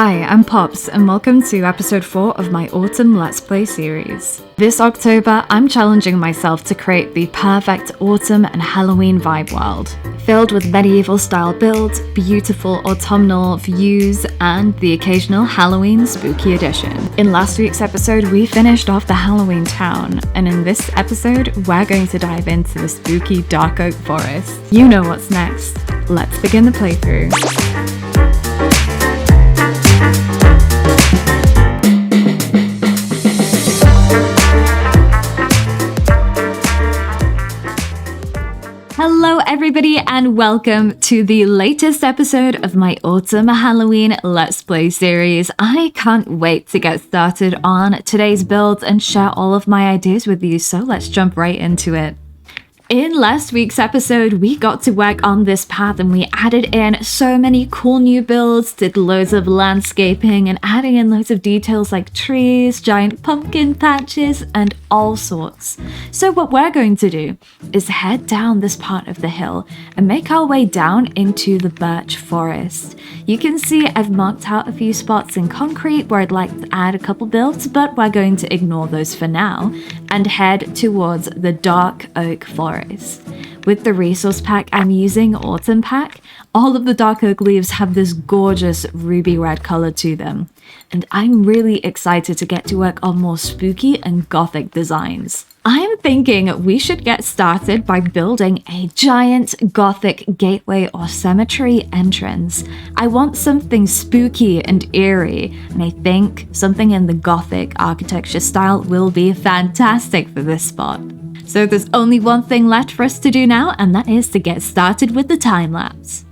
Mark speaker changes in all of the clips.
Speaker 1: Hi, I'm Pops, and welcome to episode 4 of my Autumn Let's Play series. This October, I'm challenging myself to create the perfect autumn and Halloween vibe world, filled with medieval-style builds, beautiful autumnal views, and the occasional Halloween spooky edition. In last week's episode, we finished off the Halloween town, and in this episode, we're going to dive into the spooky dark oak forest. You know what's next. Let's begin the playthrough. Hello everybody and welcome to the latest episode of my Autumn Halloween Let's Play series. I can't wait to get started on today's builds and share all of my ideas with you, so let's jump right into it. In last week's episode, we got to work on this path and we added in so many cool new builds, did loads of landscaping and adding in loads of details like trees, giant pumpkin patches, and all sorts. So what we're going to do is head down this part of the hill and make our way down into the birch forest. You can see I've marked out a few spots in concrete where I'd like to add a couple builds, but we're going to ignore those for now and head towards the dark oak forest. With the resource pack I'm using, Autumn Pack, all of the dark oak leaves have this gorgeous ruby red color to them, and I'm really excited to get to work on more spooky and gothic designs. I'm thinking we should get started by building a giant gothic gateway or cemetery entrance. I want something spooky and eerie, and I think something in the gothic architecture style will be fantastic for this spot. So there's only one thing left for us to do now, and that is to get started with the time lapse.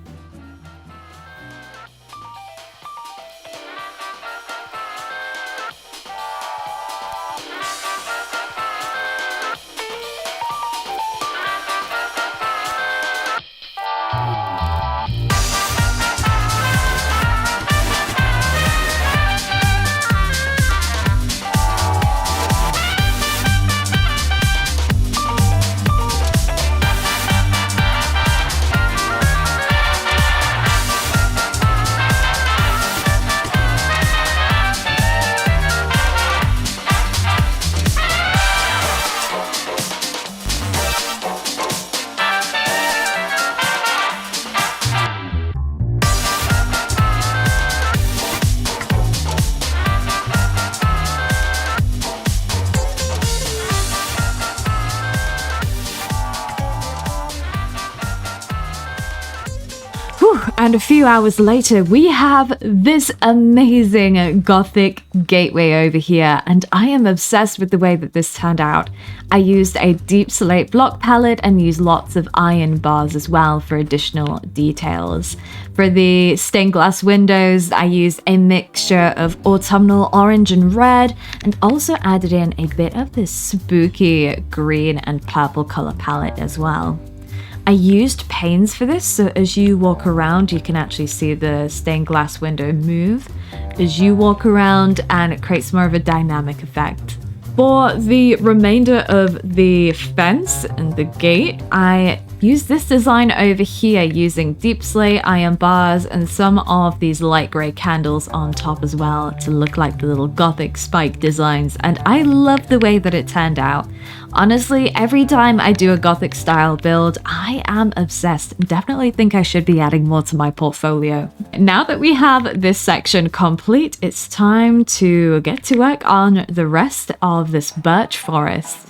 Speaker 1: And a few hours later, we have this amazing gothic gateway over here, and I am obsessed with the way that this turned out. I used a deep slate block palette and used lots of iron bars as well for additional details. For the stained glass windows, I used a mixture of autumnal orange and red, and also added in a bit of this spooky green and purple color palette as well. I used panes for this, so as you walk around, you can actually see the stained glass window move as you walk around, and it creates more of a dynamic effect. For the remainder of the fence and the gate, I used this design over here using deep slate iron bars and some of these light grey candles on top as well to look like the little gothic spike designs, and I love the way that it turned out. Honestly, every time I do a gothic style build, I am obsessed and definitely think I should be adding more to my portfolio. Now that we have this section complete, it's time to get to work on the rest of this birch forest.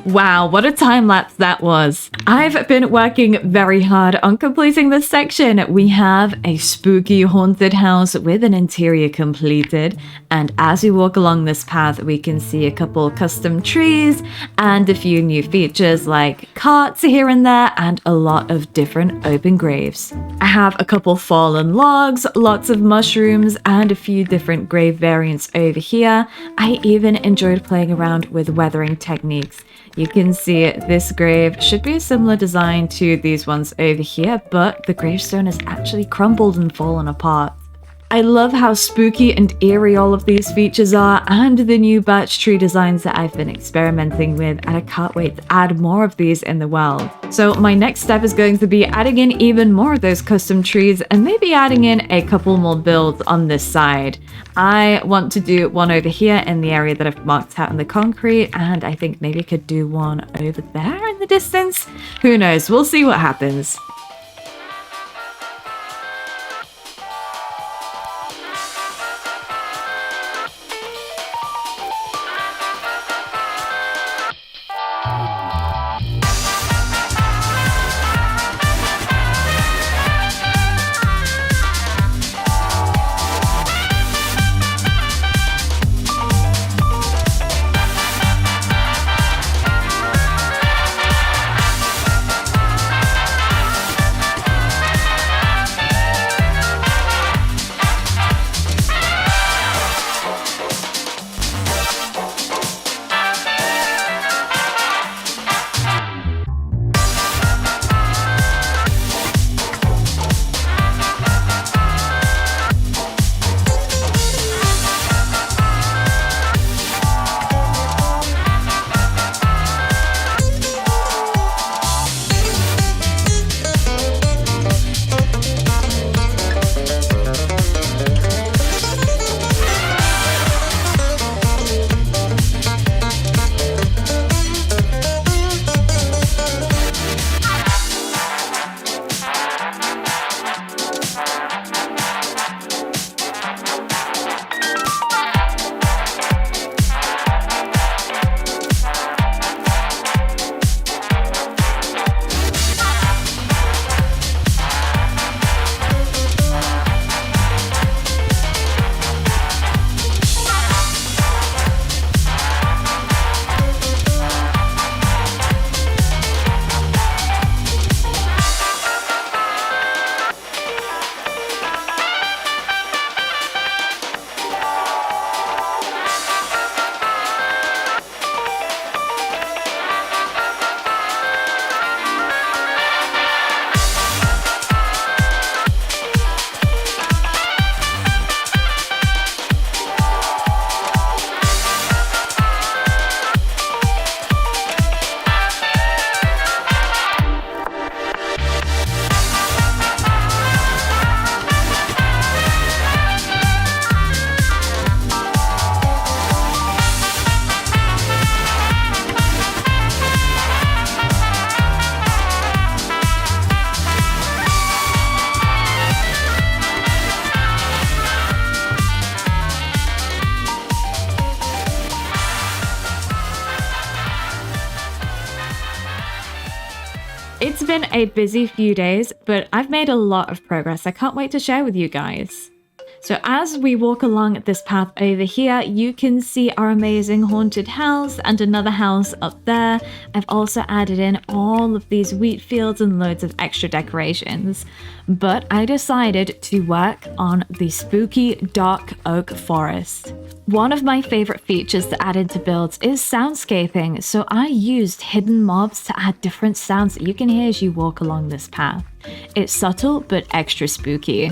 Speaker 1: Wow, what a time lapse that was. I've been working very hard on completing this section. We have a spooky haunted house with an interior completed. And as we walk along this path, we can see a couple custom trees and a few new features like carts here and there and a lot of different open graves. I have a couple fallen logs, lots of mushrooms, and a few different grave variants over here. I even enjoyed playing around with weathering techniques. You can see this grave should be a similar design to these ones over here, but the gravestone is actually crumbled and fallen apart. I love how spooky and eerie all of these features are, and the new birch tree designs that I've been experimenting with, and I can't wait to add more of these in the world. So my next step is going to be adding in even more of those custom trees and maybe adding in a couple more builds on this side. I want to do one over here in the area that I've marked out in the concrete, and I think maybe I could do one over there in the distance. Who knows? We'll see what happens. It's been a busy few days, but I've made a lot of progress. I can't wait to share with you guys. So as we walk along this path over here, you can see our amazing haunted house and another house up there. I've also added in all of these wheat fields and loads of extra decorations. But I decided to work on the spooky dark oak forest. One of my favorite features to add into builds is soundscaping, so I used hidden mobs to add different sounds that you can hear as you walk along this path. It's subtle but extra spooky.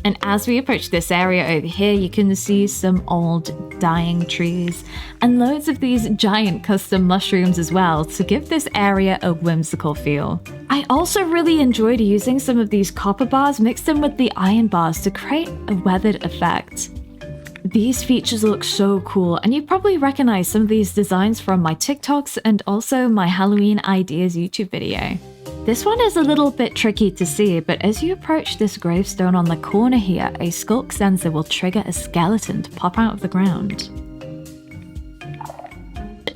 Speaker 1: And as we approach this area over here, you can see some old dying trees and loads of these giant custom mushrooms as well to give this area a whimsical feel. I also really enjoyed using some of these copper bars mixed in with the iron bars to create a weathered effect. These features look so cool, and you probably recognize some of these designs from my TikToks and also my Halloween Ideas YouTube video. This one is a little bit tricky to see, but as you approach this gravestone on the corner here, a skulk sensor will trigger a skeleton to pop out of the ground.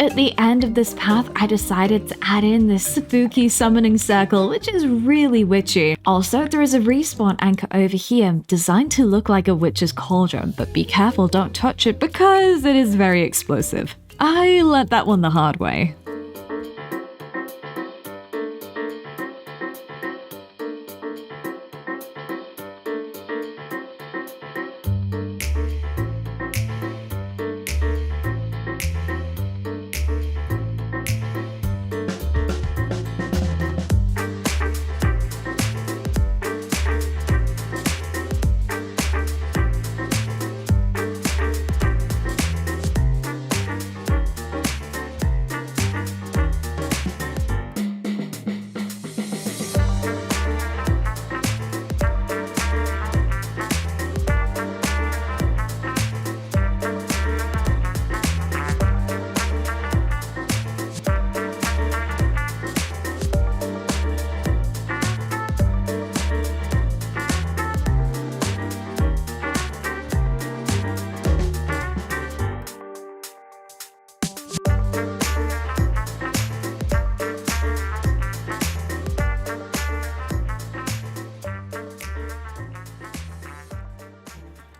Speaker 1: at the end of this path, I decided to add in this spooky summoning circle, which is really witchy. Also, there is a respawn anchor over here, designed to look like a witch's cauldron, but be careful, don't touch it because it is very explosive. I learnt that one the hard way.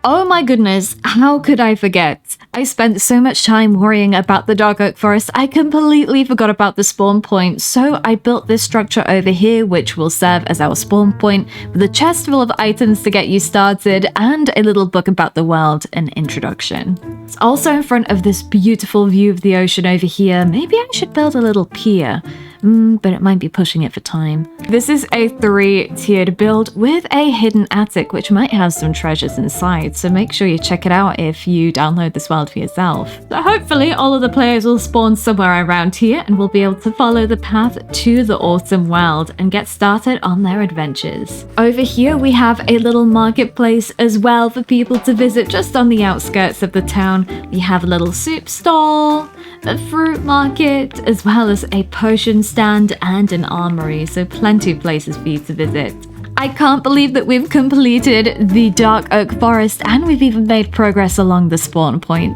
Speaker 1: Oh my goodness, how could I forget? I spent so much time worrying about the Dark Oak Forest, I completely forgot about the spawn point, so I built this structure over here which will serve as our spawn point, with a chest full of items to get you started, and a little book about the world and introduction. It's also in front of this beautiful view of the ocean over here. Maybe I should build a little pier. But it might be pushing it for time. This is a 3-tiered build with a hidden attic, which might have some treasures inside, so make sure you check it out if you download this world for yourself. So hopefully all of the players will spawn somewhere around here and will be able to follow the path to the autumn world and get started on their adventures. Over here we have a little marketplace as well for people to visit just on the outskirts of the town. We have a little soup stall, a fruit market, as well as a potion stand and an armory, so plenty of places for you to visit. I can't believe that we've completed the Dark Oak Forest and we've even made progress along the spawn point.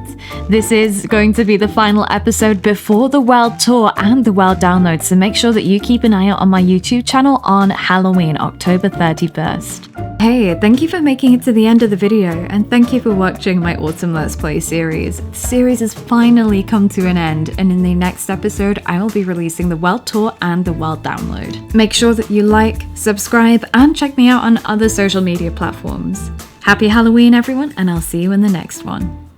Speaker 1: This is going to be the final episode before the world tour and the world download, so make sure that you keep an eye out on my YouTube channel on Halloween, October 31st. Hey, thank you for making it to the end of the video, and thank you for watching my Autumn Let's Play series. The series has finally come to an end, and in the next episode, I will be releasing the world tour and the world download. Make sure that you like, subscribe, and check me out on other social media platforms. Happy Halloween, everyone, and I'll see you in the next one.